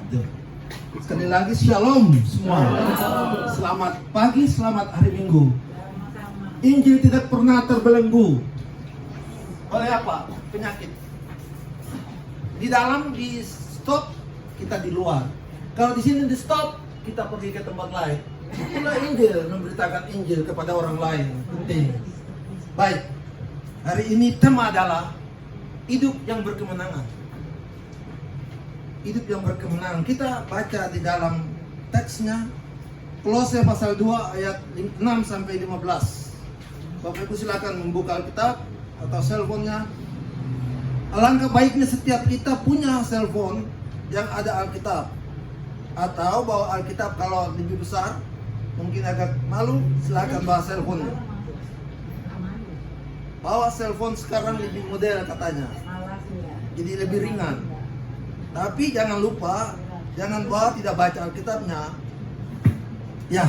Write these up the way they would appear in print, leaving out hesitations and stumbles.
Sekali lagi shalom semua. Selamat pagi, selamat hari Minggu. Injil tidak pernah terbelenggu oleh apa? Penyakit. Di dalam di stop, kita di luar. Kalau di sini di stop, kita pergi ke tempat lain. Itulah Injil, memberitakan Injil kepada orang lain. Penting. Baik. Hari ini tema adalah hidup yang berkemenangan. Hidup yang berkemenangan. Kita baca di dalam teksnya Kolose pasal 2 ayat 6 sampai 15. Bapak Ibu silakan membuka Alkitab atau cellphone-nya. Alangkah baiknya setiap kita punya cellphone yang ada Alkitab, atau bawa Alkitab kalau lebih besar, mungkin agak malu, silakan bawa cellphone-nya. Bawa cellphone sekarang lebih model katanya, jadi lebih ringan. Tapi jangan lupa, jangan bawa tidak baca Alkitabnya. Ya,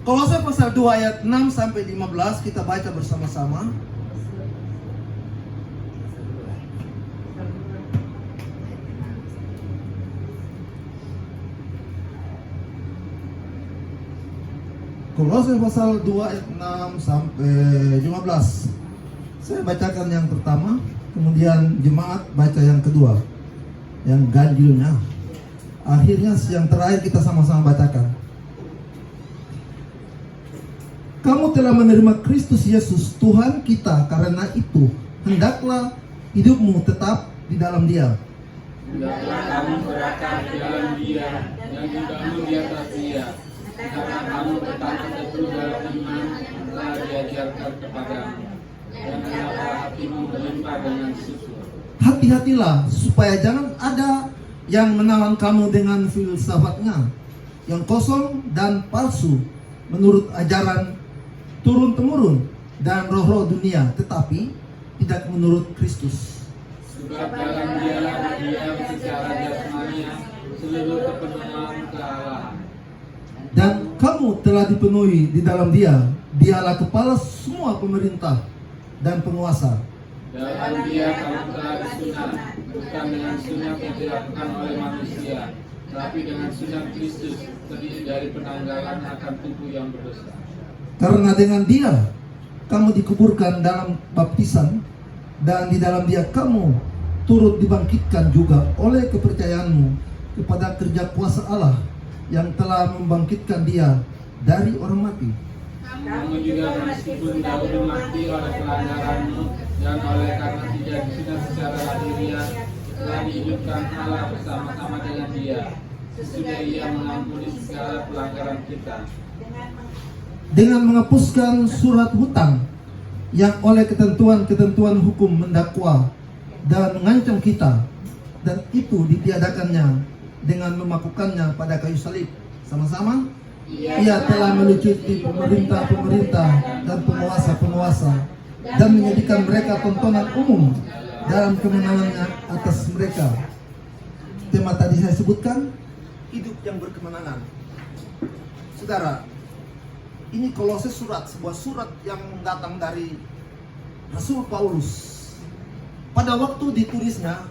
Kolose pasal 2 ayat 6 sampai 15 kita baca bersama-sama. Kolose pasal 2 ayat 6 sampai 15. Saya bacakan yang pertama, kemudian jemaat baca yang kedua, yang ganjilnya. Akhirnya yang terakhir kita sama-sama bacakan. Kamu telah menerima Kristus Yesus Tuhan kita, karena itu hendaklah hidupmu tetap di dalam Dia. Hendaklah kamu berakar di dalam Dia dan dibangun di atas Dia. Karena kamu bertahan teguh dalam iman yang telah diajarkan kepadamu, dan hendaklah hatimu melimpah dengan syukur. Hati-hatilah supaya jangan ada yang menawan kamu dengan filsafatnya yang kosong dan palsu, menurut ajaran turun-temurun dan roh-roh dunia, tetapi tidak menurut Kristus. Sebab dalam Dialah berdiam secara jasmania seluruh kepenuhan kealahan. Dan kamu telah dipenuhi di dalam Dia. Dialah kepala semua pemerintah dan penguasa. Dalam Dia kamu telah disunat, bukan dengan sunat yang dilakukan oleh manusia, tapi dengan sunat Kristus, terdiri dari penanggalan akan tubuh yang berdosa. Karena dengan Dia kamu dikuburkan dalam baptisan, dan di dalam Dia kamu turut dibangkitkan juga oleh kepercayaanmu kepada kerja kuasa Allah yang telah membangkitkan Dia dari orang mati. Kamu juga meskipun dahulu mati oleh pelanggaranmu dan oleh karena tidak disunat secara lahiriah, telah dihidupkan Allah bersama-sama dengan Dia, sesudah Ia mengampuni segala pelanggaran kita, dengan menghapuskan surat hutang yang oleh ketentuan-ketentuan hukum mendakwa dan mengancam kita, dan itu ditiadakannya dengan memakukannya pada kayu salib. Sama-sama, Ia telah melucuti pemerintah-pemerintah dan penguasa-penguasa dan menjadikan mereka tontonan umum dalam kemenangannya atas mereka. Tema tadi saya sebutkan, hidup yang berkemenangan. Saudara, ini Kolose sebuah surat yang datang dari Rasul Paulus. Pada waktu ditulisnya,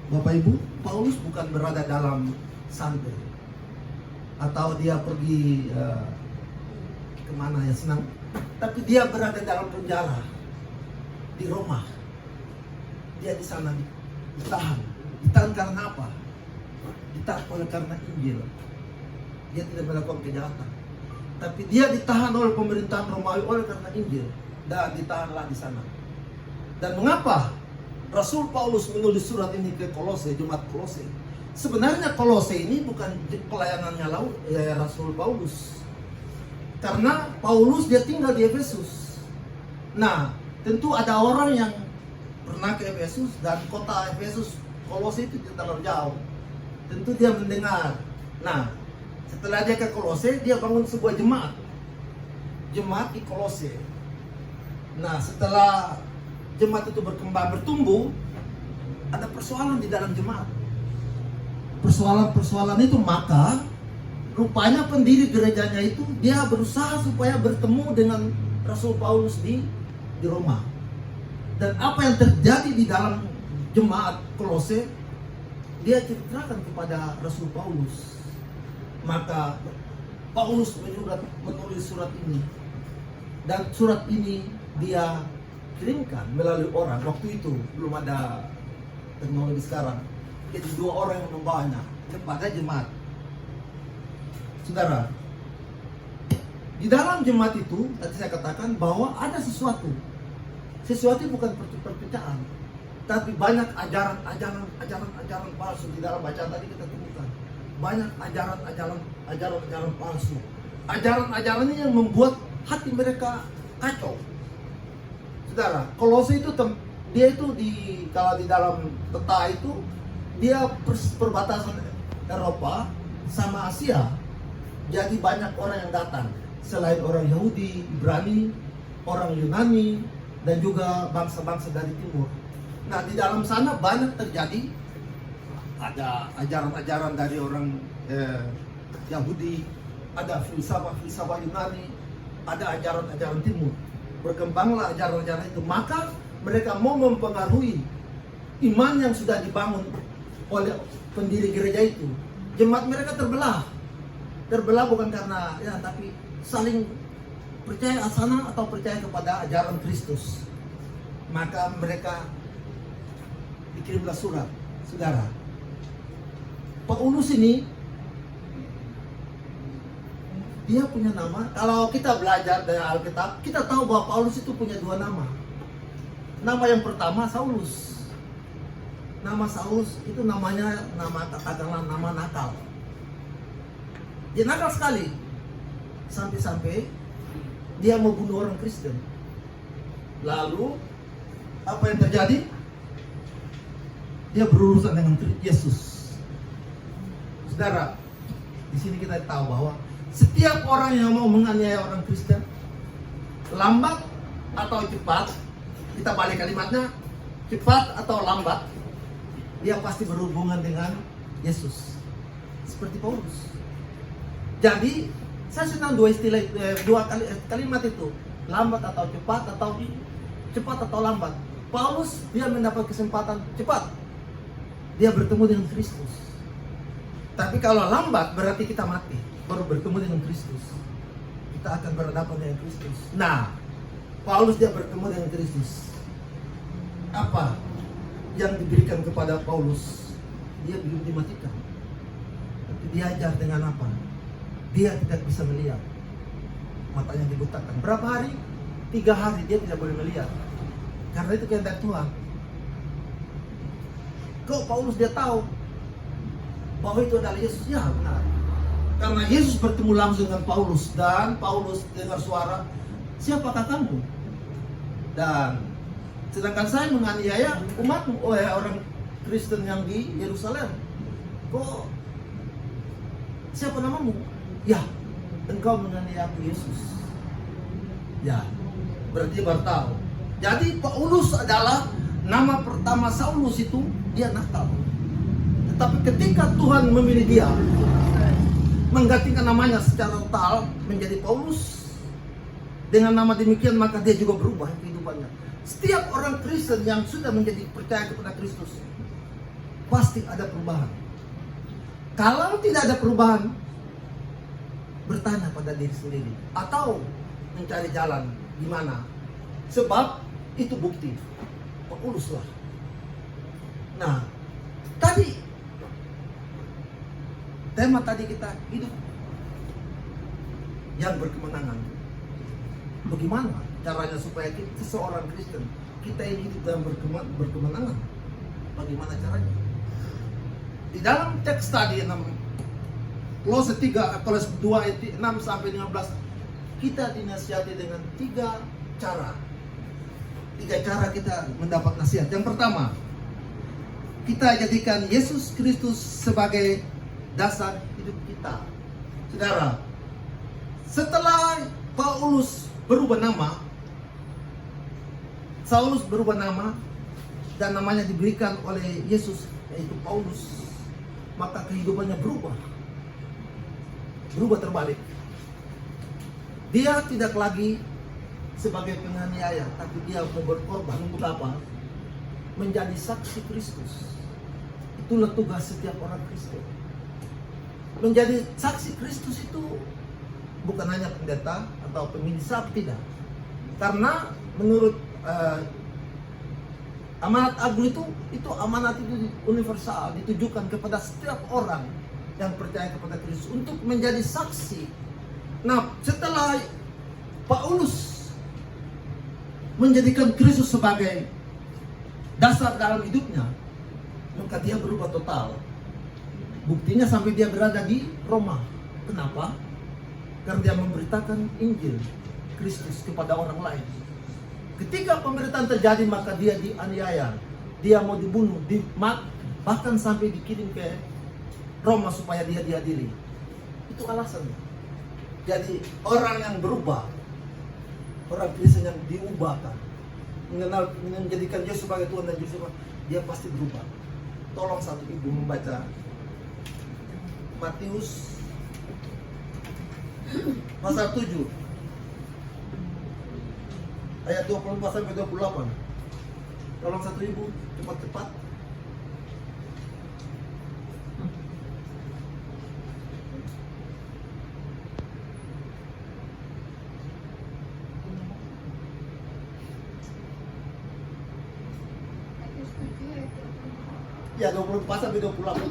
Bapak Ibu, Paulus bukan berada dalam santai atau dia pergi kemana ya senang, tapi dia berada dalam penjara di Roma. Dia di sana ditahan karena apa? Ditahan oleh karena Injil. Dia tidak melakukan kejahatan, tapi dia ditahan oleh pemerintahan Romawi oleh karena Injil, dan ditahanlah di sana. Dan mengapa Rasul Paulus menulis surat ini ke Kolose, jemaat Kolose? Sebenarnya Kolose ini bukan pelayanannya Rasul Paulus, karena Paulus dia tinggal di Efesus. Nah, tentu ada orang yang pernah ke Efesus, dan kota Efesus, Kolose itu tidak terlalu jauh. Tentu dia mendengar. Nah, setelah dia ke Kolose, dia bangun sebuah jemaat di Kolose. Nah, setelah jemaat itu berkembang, bertumbuh, ada persoalan di dalam jemaat. Persoalan-persoalan itu, maka rupanya pendiri gerejanya itu dia berusaha supaya bertemu dengan Rasul Paulus di Roma. Dan apa yang terjadi di dalam jemaat Kolose, dia ceritakan kepada Rasul Paulus. Maka Paulus menulis surat ini, dan surat ini dia kirimkan melalui orang. Waktu itu belum ada teknologi sekarang, jadi 2 orang yang membawanya kepada jemaat. Saudara, di dalam jemaat itu tadi saya katakan bahwa ada sesuatu bukan perpecahan, tapi banyak ajaran palsu. Di dalam bacaan tadi kita temukan banyak ajaran palsu. Ajaran ini yang membuat hati mereka kacau. Saudara, Kolose itu dia itu kalau di dalam peta itu dia perbatasan Eropa sama Asia. Jadi banyak orang yang datang selain orang Yahudi, Ibrani, orang Yunani, dan juga bangsa-bangsa dari timur. Nah, di dalam sana banyak terjadi ada ajaran-ajaran dari orang Yahudi, ada filsafat Yunani, ada ajaran-ajaran timur. Berkembanglah ajaran-ajaran itu, maka mereka mau mempengaruhi iman yang sudah dibangun oleh pendiri gereja itu. Jemaat mereka terbelah bukan karena tapi saling percaya asana atau percaya kepada ajaran Kristus. Maka mereka dikirimlah surat. Saudara, Paulus ini dia punya nama. Kalau kita belajar dari Alkitab, kita tahu bahwa Paulus itu punya 2 nama. Nama yang pertama Saulus. Nama Saulus itu namanya katakanlah nama nakal. Dia nakal sekali. Sampai-sampai dia mau bunuh orang Kristen. Lalu apa yang terjadi? Dia berurusan dengan Yesus. Saudara, di sini kita tahu bahwa setiap orang yang mau menganiaya orang Kristen, lambat atau cepat, kita balik kalimatnya, cepat atau lambat, dia pasti berhubungan dengan Yesus. Seperti Paulus. Jadi, saya senang 2 istilah, 2 kalimat itu, lambat atau cepat atau lambat. Paulus dia mendapat kesempatan cepat, dia bertemu dengan Kristus. Tapi kalau lambat berarti kita mati, baru bertemu dengan Kristus. Kita akan berhadapan dengan Kristus. Nah, Paulus dia bertemu dengan Kristus. Apa yang diberikan kepada Paulus? Dia belum dimatikan, tapi diajar dengan apa? Dia tidak bisa melihat, matanya dibutakan. Berapa hari? 3 hari dia tidak boleh melihat, karena itu kehendak Tuhan. Kok Paulus dia tahu bahwa itu adalah Yesus? Ya benar, karena Yesus bertemu langsung dengan Paulus, dan Paulus dengar suara, siapakah kamu? Dan sedangkan saya menganiaya umatmu, orang Kristen yang di Yerusalem. Kok siapa namamu? Ya, engkau menganiaya aku, Yesus. Ya, berarti baru tahu. Jadi Paulus adalah nama pertama. Saulus itu dia nakal. Tetapi ketika Tuhan memilih dia, menggantikan namanya secara total menjadi Paulus, dengan nama demikian maka dia juga berubah kehidupannya. Setiap orang Kristen yang sudah menjadi percaya kepada Kristus, pasti ada perubahan. Kalau tidak ada perubahan, bertanya pada diri sendiri atau mencari jalan di mana. Sebab itu bukti Paulus lah. Nah, tadi tema tadi kita hidup yang berkemenangan. Bagaimana caranya supaya kita seorang Kristen kita ini hidup dalam berkemenangan? Bagaimana caranya? Di dalam teks tadi Kolose 3, Kolose 2 ayat 6 sampai 15, kita dinasihati dengan 3 cara. 3 cara kita mendapat nasihat. Yang pertama, kita jadikan Yesus Kristus sebagai dasar hidup kita. Saudara, setelah Paulus berubah nama, Saulus berubah nama, dan namanya diberikan oleh Yesus, yaitu Paulus, maka kehidupannya berubah terbalik. Dia tidak lagi sebagai penganiaya, tapi dia mau berkorban untuk apa? Menjadi saksi Kristus. Itu Itulah tugas setiap orang Kristen. Menjadi saksi Kristus itu bukan hanya pendeta atau pemimpin, tidak. Karena menurut amanat agung itu amanat itu universal, ditujukan kepada setiap orang yang percaya kepada Kristus untuk menjadi saksi. Nah, setelah Paulus menjadikan Kristus sebagai dasar dalam hidupnya, maka dia berubah total. Buktinya sampai dia berada di Roma. Kenapa? Karena dia memberitakan Injil Kristus kepada orang lain. Ketika pemberitaan terjadi, maka dia dianiaya, dia mau dibunuh, bahkan sampai dikirim ke Roma supaya dia diadili. Itu alasannya. Jadi orang yang berubah, orang Kristen yang diubahkan, menjadikan Yesus sebagai Tuhan dan Juru Selamat, dia pasti berubah. Tolong satu ibu membaca Matius pasal 7 ayat 24 sampai 28. Tolong satu ibu cepat-cepat. Ya, 24 sampai 28.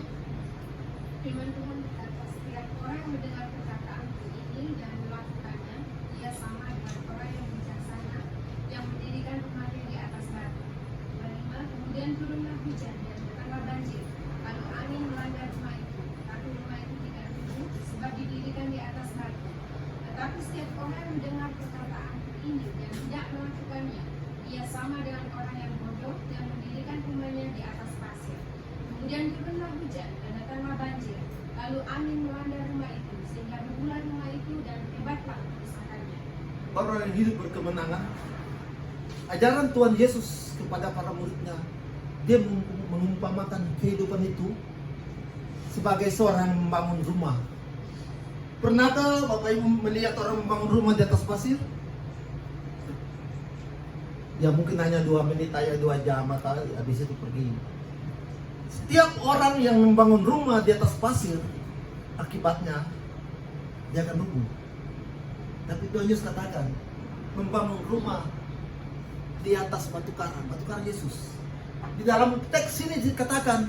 Firman Tuhan berkata, setiap orang yang mendengar perkataanku ini dan melakukannya, ia sama dengan orang yang bijaksana yang mendirikan rumahnya di atas batu. 5. Kemudian turunlah hujan dan datanglah banjir, lalu angin melanda rumah itu. Tapi rumah itu tidak runtuh, sebab didirikan di atas batu. Tetapi setiap orang yang mendengar perkataanku ini dan tidak melakukannya, ia sama dengan orang yang bodoh yang mendirikan rumahnya di atas pasir. Kemudian turunlah hujan dan datanglah banjir, lalu angin melanda rumah itu, sehingga rubuhlah rumah itu dan hebatlah kerusakannya. Orang yang hidup berkemenangan, ajaran Tuhan Yesus kepada para muridnya, dia mengumpamakan kehidupan itu sebagai seorang yang membangun rumah. Pernahkah Bapak Ibu melihat orang membangun rumah di atas pasir? Ya mungkin hanya 2 menit aja, 2 jam atau habis itu pergi. Setiap orang yang membangun rumah di atas pasir, akibatnya dia akan rubuh. Tapi Tuhan Yesus katakan, membangun rumah di atas batu karang Yesus. Di dalam teks ini dikatakan,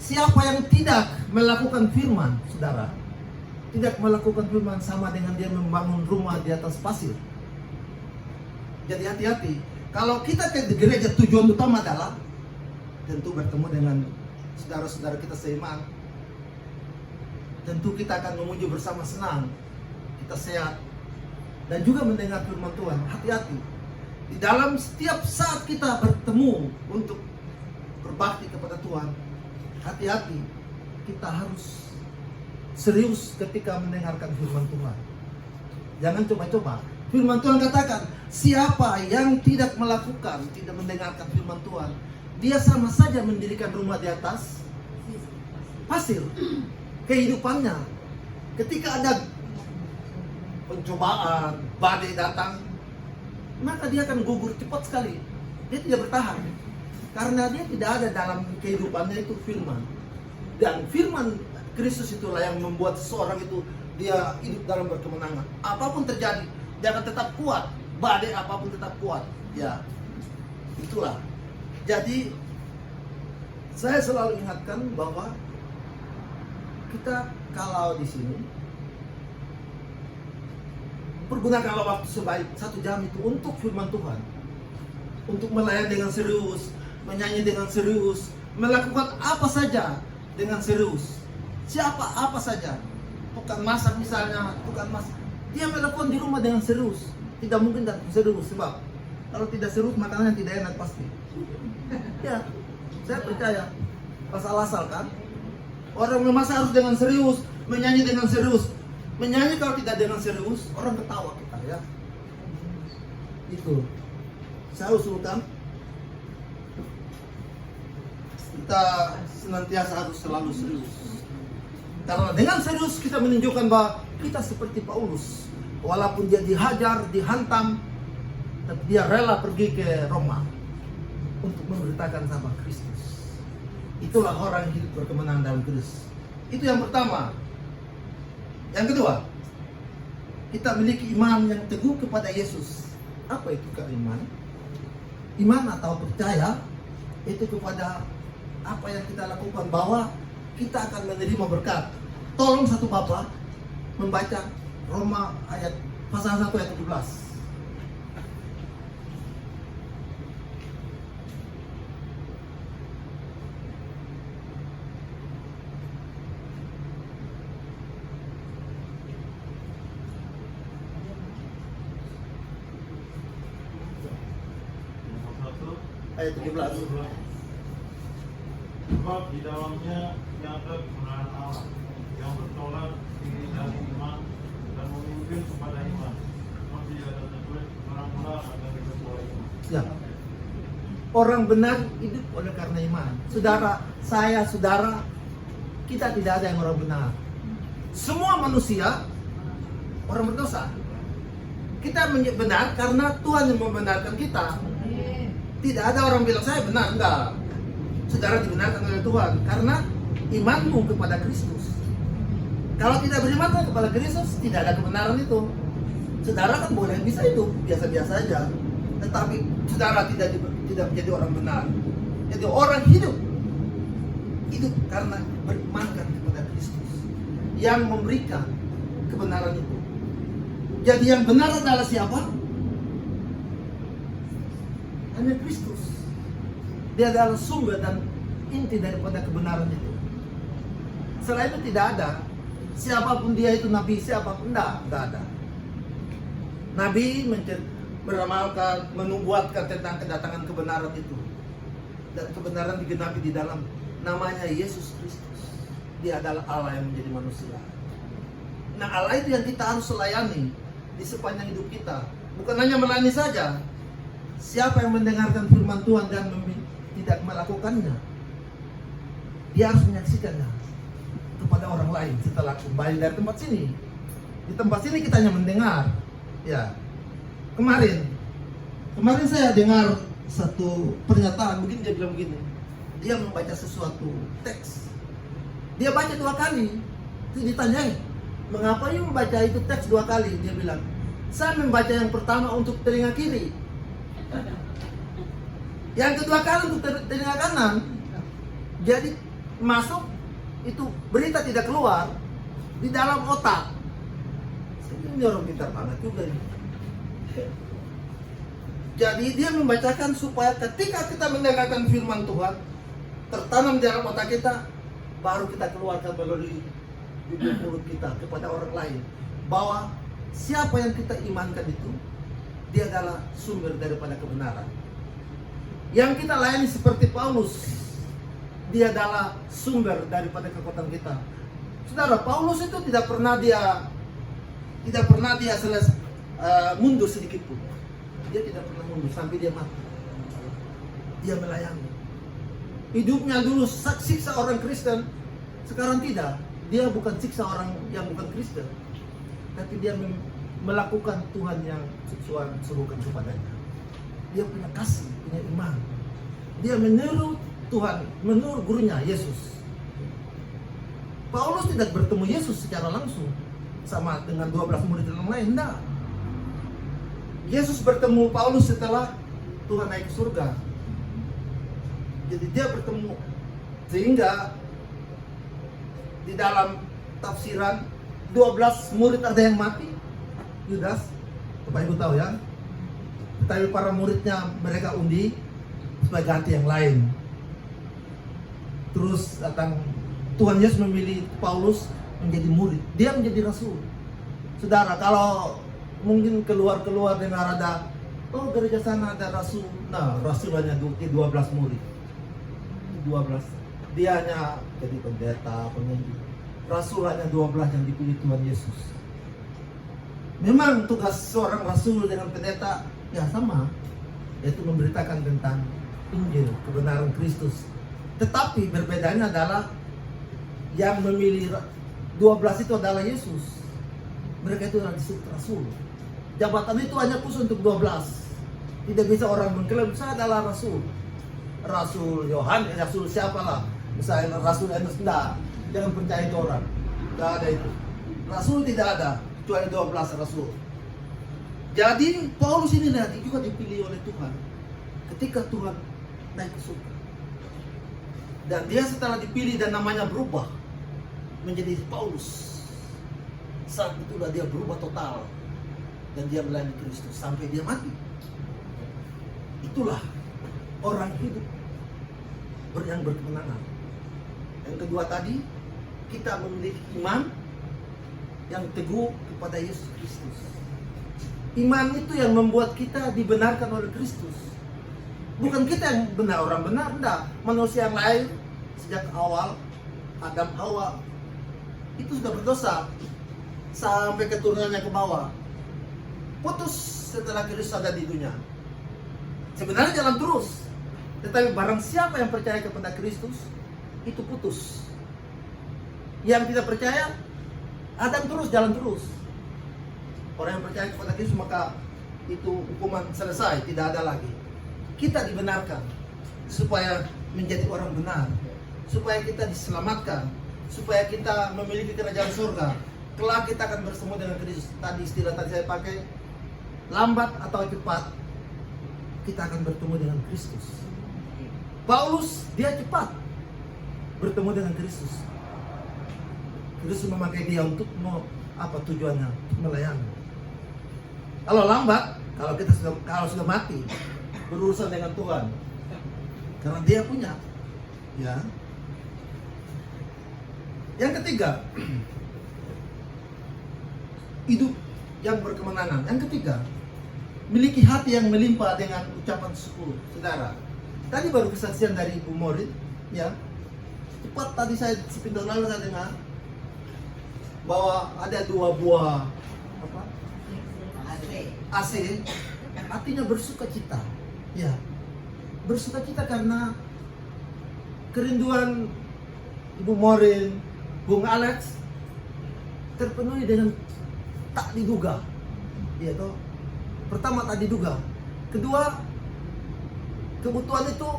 siapa yang tidak melakukan firman, saudara, tidak melakukan firman sama dengan dia membangun rumah di atas pasir. Jadi hati-hati. Kalau kita ke gereja, tujuan utama adalah tentu bertemu dengan saudara-saudara kita seiman. Tentu kita akan memuji bersama senang, kita sehat, dan juga mendengar firman Tuhan. Hati-hati. Di dalam setiap saat kita bertemu untuk berbakti kepada Tuhan, hati-hati. Kita harus serius ketika mendengarkan firman Tuhan. Jangan coba-coba. Firman Tuhan katakan, siapa yang tidak melakukan, tidak mendengarkan firman Tuhan, dia sama saja mendirikan rumah di atas pasir. Kehidupannya, ketika ada pencobaan, badai datang, maka dia akan gugur cepat sekali. Dia tidak bertahan, karena dia tidak ada dalam kehidupannya itu firman. Dan firman Kristus itulah yang membuat seseorang itu dia hidup dalam berkemenangan. Apapun terjadi, dia akan tetap kuat. Badai apapun tetap kuat. Ya, itulah. Jadi saya selalu ingatkan bahwa kita kalau di sini pergunakanlah waktu sebaik 1 jam itu untuk firman Tuhan, untuk melayani dengan serius, menyanyi dengan serius, melakukan apa saja dengan serius. Siapa apa saja, bukan masak misalnya, bukan masak. Dia telepon di rumah dengan serius. Tidak mungkin tidak serius, sebab kalau tidak serius makanannya tidak enak pasti. Ya, saya percaya. Asal-asal kan. Orang memasak harus dengan serius, menyanyi dengan serius. Menyanyi kalau tidak dengan serius, orang ketawa kita ya. Itu. Saya usulkan kita senantiasa harus selalu serius. Karena dengan serius kita menunjukkan bahwa kita seperti Paulus. Walaupun dia dihajar, dihantam, tapi dia rela pergi ke Roma untuk memberitakan sama Kristus. Itulah orang yang hidup berkemenangan dalam Kristus. Itu yang pertama. Yang kedua, kita memiliki iman yang teguh kepada Yesus. Apa itu iman? Iman atau percaya itu kepada apa yang kita lakukan, bahwa kita akan menerima berkat. Tolong satu Bapak membaca Roma pasal 1 ayat 17. Ayat 17. Sebab di dalamnya nyata kebenaran Allah yang bertolak dari iman dan memimpin kepada iman. Seperti ada tertulis, orang benar akan hidup oleh iman. Ya. Orang benar hidup oleh karena iman. Saudara, kita tidak ada yang orang benar. Semua manusia orang berdosa. Kita benar karena Tuhan yang membenarkan kita. Tidak ada orang bilang saya benar, enggak. Saudara dibenarkan oleh Tuhan karena imanmu kepada Kristus. Kalau tidak beriman kepada Kristus, tidak ada kebenaran itu. Saudara kan boleh bisa itu biasa-biasa aja, tetapi saudara tidak menjadi orang benar. Jadi orang hidup karena berimankan kepada Kristus yang memberikan kebenaran itu. Jadi yang benar adalah siapa? Hanya Kristus. Dia adalah sumber dan inti daripada kebenaran itu. Selain itu tidak ada. Siapapun dia itu nabi, siapapun enggak ada. Nabi beramalkan, menubuatkan tentang kedatangan kebenaran itu. Dan kebenaran digenapi di dalam namanya Yesus Kristus. Dia adalah Allah yang menjadi manusia. Nah, Allah itu yang kita harus layani di sepanjang hidup kita. Bukan hanya melayani saja. Siapa yang mendengarkan firman Tuhan dan tidak melakukannya, dia harus menyaksikannya kepada orang lain setelah kembali dari tempat sini. Di tempat sini kita hanya mendengar. Ya, kemarin saya dengar satu pernyataan begini, dia bilang begini. Dia membaca sesuatu teks. Dia baca 2 kali. Terus ditanyai, mengapa you membaca itu teks 2 kali? Dia bilang, saya membaca yang pertama untuk telinga kiri, yang kedua kali untuk telinga kanan. Jadi masuk itu berita tidak keluar di dalam otak. Ini orang pintar banget juga ini. Jadi dia membacakan supaya ketika kita mendengarkan firman Tuhan tertanam di dalam otak kita, baru kita keluarkan melalui bibir mulut kita kepada orang lain, bahwa siapa yang kita imankan itu dia adalah sumber daripada kebenaran. Yang kita layani seperti Paulus, dia adalah sumber daripada kekuatan kita. Saudara, Paulus itu tidak pernah dia mundur sedikit pun. Dia tidak pernah mundur sampai dia mati. Dia melayani. Hidupnya dulu siksa orang Kristen, sekarang tidak. Dia bukan siksa orang yang bukan Kristen, tapi dia melakukan Tuhan yang Tuhan suruhkan kepadanya. Dia punya kasih, punya iman. Dia meniru Tuhan, meniru gurunya Yesus. Paulus tidak bertemu Yesus secara langsung sama dengan 12 murid yang lain, enggak. Yesus bertemu Paulus setelah Tuhan naik ke surga. Jadi dia bertemu, sehingga di dalam tafsiran 12 murid ada yang mati. Yudas, Bapak Ibu tahu ya. Tapi para muridnya mereka undi supaya ganti yang lain. Terus datang Tuhan Yesus memilih Paulus menjadi murid. Dia menjadi rasul. Saudara, kalau mungkin keluar dengan ada, oh gereja sana ada rasul. Nah, rasul hanya 12 murid. 12. Dia hanya jadi pendeta, penginjil. Rasul hanya 12 yang dipilih Tuhan Yesus. Memang tugas seorang rasul dengan pendeta ya sama, yaitu memberitakan tentang Injil, kebenaran Kristus. Tetapi berbedanya adalah yang memilih 12 itu adalah Yesus. Mereka itu adalah disebut rasul. Jabatan itu hanya khusus untuk 12. Tidak bisa orang mengklaim saya adalah rasul. Rasul Yohanes, rasul siapalah. Misalnya Rasul Enos, enggak. Jangan percaya itu orang. Enggak ada itu. Rasul tidak ada, kecuali 12 Rasul. Jadi Paulus ini nanti juga dipilih oleh Tuhan ketika Tuhan naik ke surga. Dan dia setelah dipilih dan namanya berubah menjadi Paulus. Saat itulah dia berubah total dan dia melayani Kristus sampai dia mati. Itulah orang hidup yang berkemenangan. Yang kedua tadi, kita memiliki iman yang teguh kepada Yesus Kristus. Iman itu yang membuat kita dibenarkan oleh Kristus. Bukan kita yang benar, orang benar, enggak. Manusia yang lain sejak awal, Adam Hawa itu sudah berdosa sampai keturunannya ke bawah. Putus setelah Kristus ada di dunia. Sebenarnya jalan terus, tetapi barang siapa yang percaya kepada Kristus itu putus. Yang tidak percaya, Adam terus jalan terus. Orang yang percaya kepada Kristus maka itu hukuman selesai, tidak ada lagi. Kita dibenarkan supaya menjadi orang benar, supaya kita diselamatkan, supaya kita memiliki kerajaan surga. Kelak kita akan bersemu dengan Kristus. Tadi istilah tadi saya pakai, lambat atau cepat kita akan bertemu dengan Kristus. Paulus dia cepat bertemu dengan Kristus. Kristus memakai dia untuk apa tujuannya? Melayani. Kalau lambat, kalau sudah mati, berurusan dengan Tuhan. Karena dia punya. Ya. Yang ketiga, hidup yang berkemenangan. Yang ketiga, miliki hati yang melimpah dengan ucapan syukur. Saudara, tadi baru kesaksian dari Ibu Morit, ya. Cepat tadi saya sepintas lalu saya dengar bahwa ada 2 buah apa? AC. Artinya bersuka cita. Ya. Bersuka cita karena kerinduan Ibu Morin, Bung Alex terpenuhi dengan tak diduga. Ya toh. Pertama tak diduga. Kedua, kebutuhan itu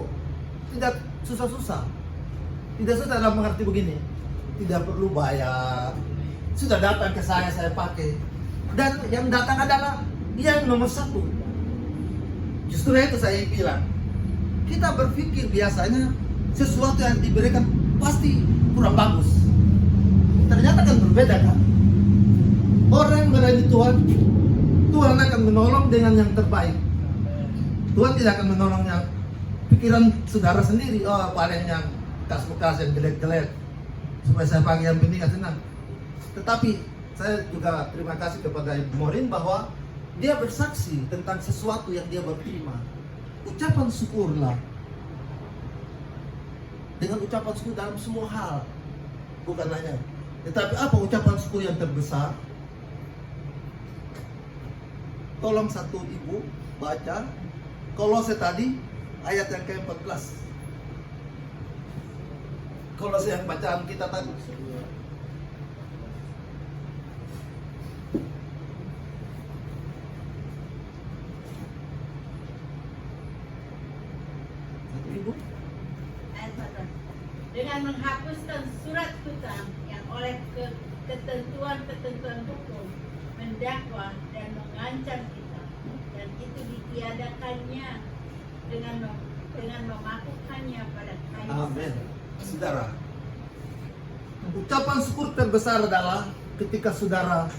tidak susah-susah. Tidak susah dalam mengerti begini. Tidak perlu bayar. Sudah datang ke saya pakai. Dan yang datang adalah yang nomor 1. Justru itu saya bilang, kita berpikir biasanya sesuatu yang diberikan pasti kurang bagus. Ternyata kan berbeda kan. Orang yang melayani Tuhan, Tuhan akan menolong dengan yang terbaik. Tuhan tidak akan menolong yang pikiran saudara sendiri. Oh, paling yang bekas-bekas yang jelek-jelek supaya saya pakai yang penting senang. Tetapi saya juga terima kasih kepada Ibu Morin bahwa dia bersaksi tentang sesuatu yang dia baru terima. Ucapan syukurlah. Dengan ucapan syukur dalam semua hal. Bukan hanya. Tetapi apa ucapan syukur yang terbesar? Tolong satu ibu baca Kolose tadi ayat yang ke-14. Kolose yang bacaan kita tadi. Satu ibu. Dengan menghapuskan surat hutang yang oleh ketentuan-ketentuan hukum mendakwa dan mengancam kita, dan itu ditiadakannya dengan memakukannya pada kayu. Amin. Saudara, ucapan syukur terbesar adalah ketika saudara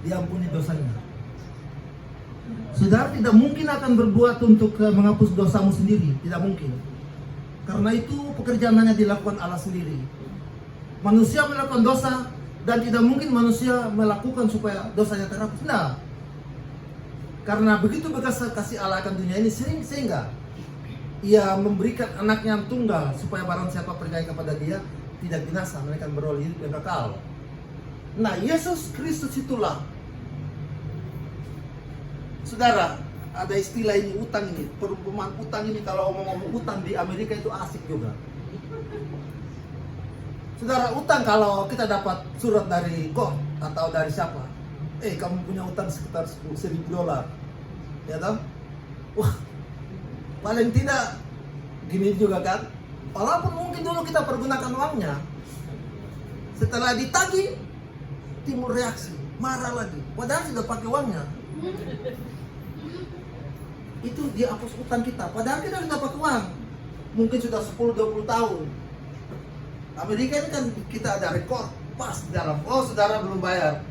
diampuni dosanya. Saudara tidak mungkin akan berbuat untuk menghapus dosamu sendiri, tidak mungkin. Karena itu pekerjaan hanya dilakukan Allah sendiri. Manusia melakukan dosa dan tidak mungkin manusia melakukan supaya dosanya terhapus. Nah, karena begitu besar kasih Allah akan dunia ini sehingga Ia memberikan anaknya yang tunggal supaya barang siapa percaya kepada Dia tidak binasa, mereka beroleh hidup yang kekal. Nah, Yesus Kristus itulah. Saudara, ada istilah ini utang ini, perumpamaan utang ini. Kalau ngomong utang di Amerika itu asik juga. Saudara, utang kalau kita dapat surat dari court atau dari siapa, kamu punya utang sekitar $1,000, ya toh? Wah, paling tidak gini juga kan, Walaupun mungkin dulu kita pergunakan uangnya, setelah ditagih, timbul reaksi, marah lagi. Padahal sudah pakai uangnya. Itu dia hapus utang kita, padahal kita sudah pakai uang. Mungkin sudah 10-20 tahun. Amerika ini kan kita ada rekor pas di dalam, oh saudara belum bayar,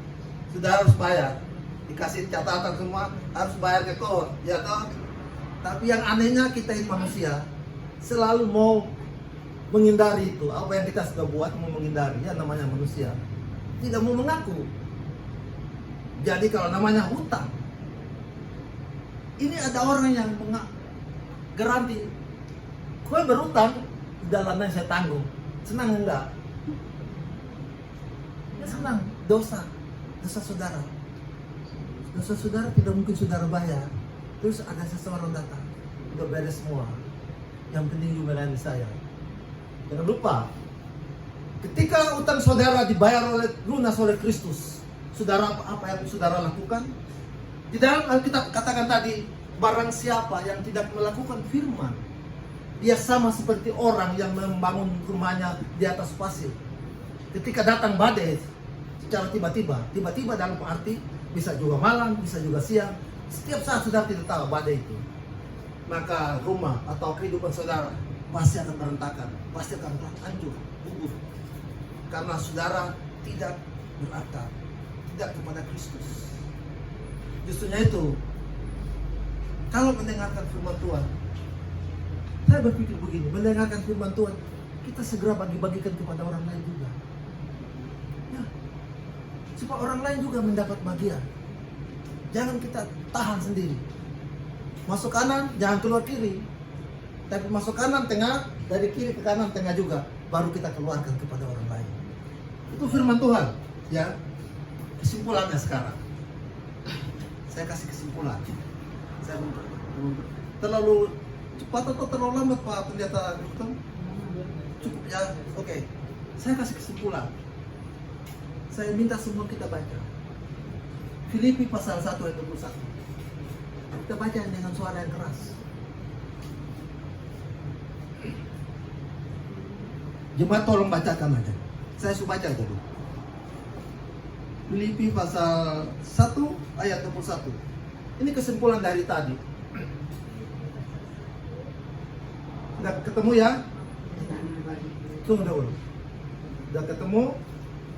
saudara harus bayar. Dikasih catatan semua, harus bayar ke kor, ya toh. Tapi yang anehnya kita ini manusia selalu mau menghindari itu. Apa yang kita sudah buat mau menghindari, ya namanya manusia. Tidak mau mengaku. Jadi kalau namanya hutang, ini ada orang yang garanti, kau berutang, dalamnya saya tanggung. Senang enggak? Ya senang. Dosa saudara. Dosa saudara tidak mungkin saudara bayar. Terus ada seseorang datang, udah beres semua. Yang penting you melayani saya. Jangan lupa, ketika utang saudara dibayar lunas oleh Kristus, saudara apa yang saudara lakukan? Di dalam Alkitab katakan tadi, barang siapa yang tidak melakukan firman, dia sama seperti orang yang membangun rumahnya di atas pasir. Ketika datang badai, secara tiba-tiba dalam arti bisa juga malam, bisa juga siang. Setiap saat saudara tidak tahu badai itu, maka rumah atau kehidupan saudara pasti akan berantakan, pasti akan hancur, gugur. Karena saudara tidak berakar, tidak kepada Kristus. Justrunya itu, kalau mendengarkan firman Tuhan, saya berpikir begini, mendengarkan firman Tuhan, kita segera bagi-bagikan kepada orang lain juga. Ya, supaya orang lain juga mendapat bagian. Jangan kita tahan sendiri. Masuk kanan, jangan keluar kiri. Tapi masuk kanan, tengah, dari kiri ke kanan, tengah juga. Baru kita keluarkan kepada orang lain. Itu firman Tuhan. Ya, kesimpulannya sekarang. Saya kasih kesimpulan. Saya terlalu cepat atau terlalu lambat Pak Pendeta Dukton? Cukup ya, oke. Saya kasih kesimpulan. Saya minta semua kita baca Filipi pasal 1 ayat 21. Kita baca dengan suara yang keras. Jemaat tolong bacakan aja. Saya sudah baca aja dulu. Filipi pasal 1 ayat 21. Ini kesimpulan dari tadi. Sudah ketemu ya? Tunggu dulu. Sudah ketemu?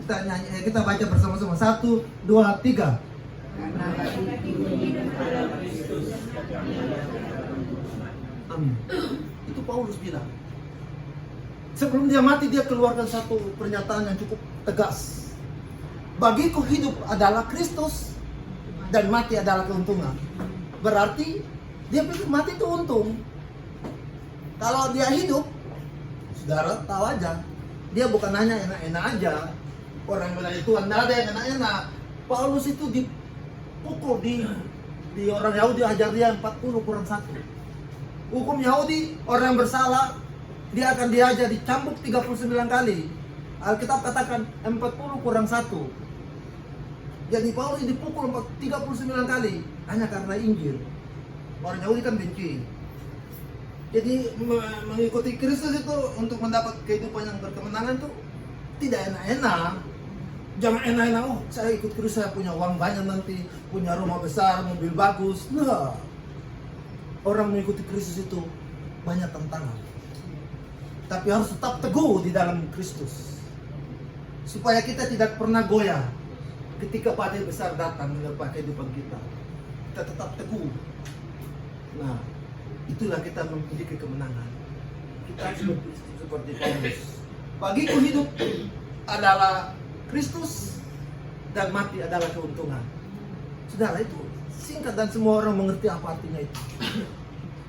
Kita nyanyi, kita baca bersama-sama. 1, 2, 3. Amin. Itu Paulus bilang. Sebelum dia mati, dia keluarkan satu pernyataan yang cukup tegas. Bagiku hidup adalah Kristus dan mati adalah keuntungan. Berarti dia pikir mati itu untung. Kalau dia hidup, saudara tahu aja, dia bukan hanya enak-enak aja. Orang melayani Tuhan, tidak ada yang enak-enak. Paulus itu dipukul di orang Yahudi, ajar dia 40+1. Hukum Yahudi, orang yang bersalah, dia akan diajar, dicambuk 39 kali. Alkitab katakan 40+1. Jadi Paulus dipukul 39 kali hanya karena Injil. Orang Yahudi kan benci. Jadi mengikuti Kristus itu untuk mendapat kehidupan yang berkemenangan itu tidak enak-enak. Jangan enak-enak, oh saya ikut Kristus, saya punya uang banyak nanti, punya rumah besar, mobil bagus. Nah, orang mengikuti Kristus itu banyak tantangan. Tapi harus tetap teguh di dalam Kristus. Supaya kita tidak pernah goyah ketika badai besar datang menerpa kehidupan kita. Kita tetap teguh. Nah, itulah kita memiliki kemenangan. Kita harus berprinsip seperti Paulus. Bagiku hidup adalah Kristus dan mati adalah keuntungan. Saudara, itu singkat dan semua orang mengerti apa artinya itu.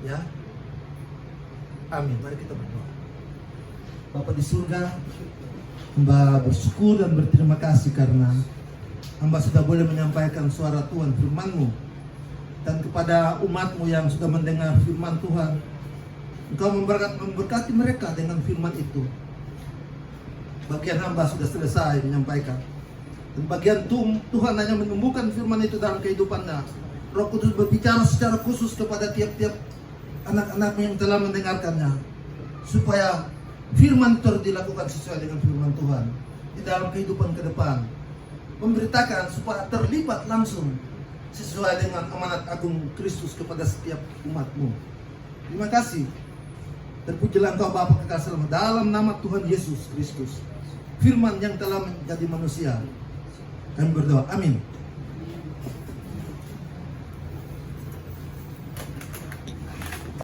Ya. Amin. Mari kita berdoa. Bapa di surga, hamba bersyukur dan berterima kasih karena hamba sudah boleh menyampaikan suara Tuhan, firman-Mu. Dan kepada umat-Mu yang sudah mendengar firman Tuhan, Engkau memberkati mereka dengan firman itu. Bagian hamba sudah selesai menyampaikan. Dan bagian Tuhan hanya menumbuhkan firman itu dalam kehidupannya. Roh Kudus berbicara secara khusus kepada tiap-tiap anak-anaknya yang telah mendengarkannya. Supaya firman itu dilakukan sesuai dengan firman Tuhan di dalam kehidupan ke depan. Memberitakan supaya terlibat langsung sesuai dengan amanat agung Kristus kepada setiap umatmu. Terima kasih. Terpujilah Engkau Bapa kekal selama dalam nama Tuhan Yesus Kristus, firman yang telah menjadi manusia. Kami berdoa, amin.